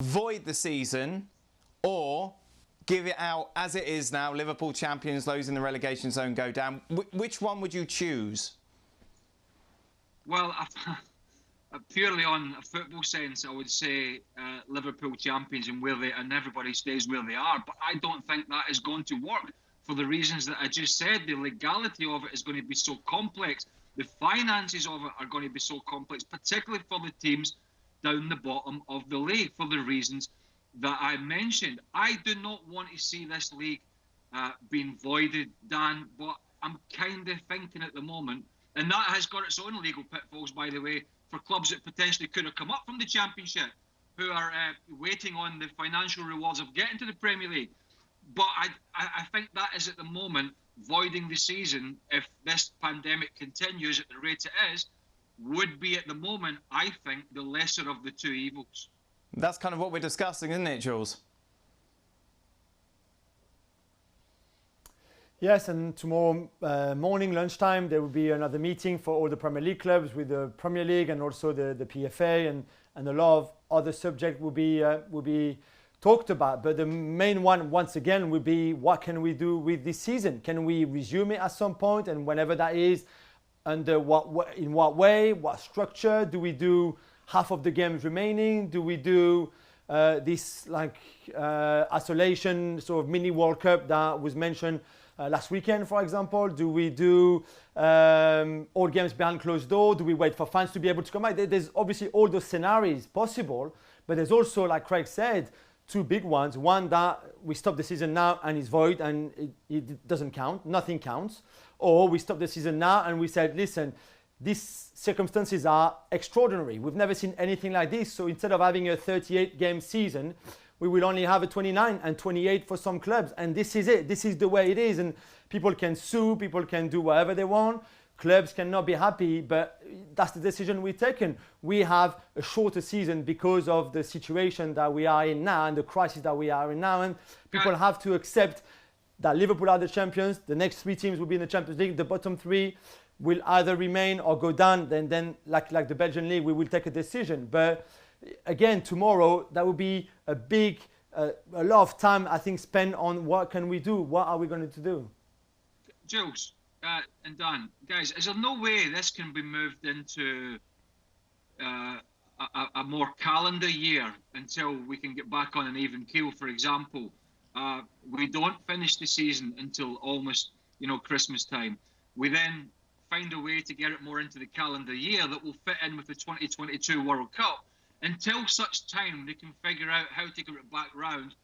void the season or give it out as it is now, Liverpool champions, those in the relegation zone go down? Which one would you choose? Well, purely on a football sense, I would say Liverpool champions and everybody stays where they are. But I don't think that is going to work for the reasons that I just said. The legality of it is going to be so complex. The finances of it are going to be so complex, particularly for the teams down the bottom of the league, for the reasons that I mentioned. I do not want to see this league being voided, Dan, but I'm kind of thinking at the moment, and that has got its own legal pitfalls, by the way, for clubs that potentially could have come up from the Championship, who are waiting on the financial rewards of getting to the Premier League. But I think that is at the moment voiding the season, if this pandemic continues at the rate it is, would be at the moment, I think, the lesser of the two evils. That's kind of what we're discussing, isn't it, Jules? Yes, and tomorrow morning, lunchtime, there will be another meeting for all the Premier League clubs with the Premier League and also the PFA, and a lot of other subjects will be talked about. But the main one, once again, will be what can we do with this season? Can we resume it at some point, and whenever that is, under in what way, what structure? Do we do half of the games remaining? Do we do this isolation sort of mini World Cup that was mentioned last weekend, for example? Do we do all games behind closed door? Do we wait for fans to be able to come back? There's obviously all those scenarios possible, but there's also, like Craig said, two big ones. One, that we stop the season now and it's void and it doesn't count, nothing counts. Or we stop the season now and we said, listen, these circumstances are extraordinary. We've never seen anything like this. So instead of having a 38-game season, we will only have a 29 and 28 for some clubs. And this is it. This is the way it is. And people can sue, people can do whatever they want. Clubs cannot be happy, but that's the decision we've taken. We have a shorter season because of the situation that we are in now and the crisis that we are in now. And people have to accept that Liverpool are the champions. The next three teams will be in the Champions League. The bottom three will either remain or go down. Then like the Belgian league, we will take a decision. But again, tomorrow, that will be a lot of time, I think, spent on what can we do? What are we going to do? Jules and Dan, guys, is there no way this can be moved into a more calendar year until we can get back on an even keel? For example, we don't finish the season until almost, Christmas time. We then find a way to get it more into the calendar year that will fit in with the 2022 World Cup. Until such time they can figure out how to get it back round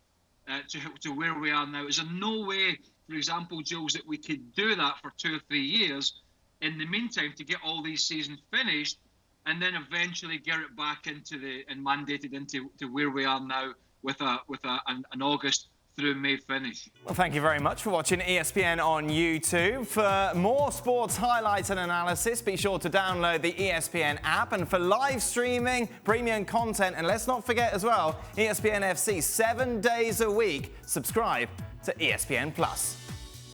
to where we are now. Is there no way, for example, Jules, that we could do that for 2 or 3 years in the meantime to get all these seasons finished and then eventually get it back into and mandated into where we are now with an August through May finish? Well, thank you very much for watching ESPN on YouTube. For more sports highlights and analysis, be sure to download the ESPN app. And for live streaming, premium content, and let's not forget as well, ESPN FC 7 days a week. Subscribe to ESPN Plus.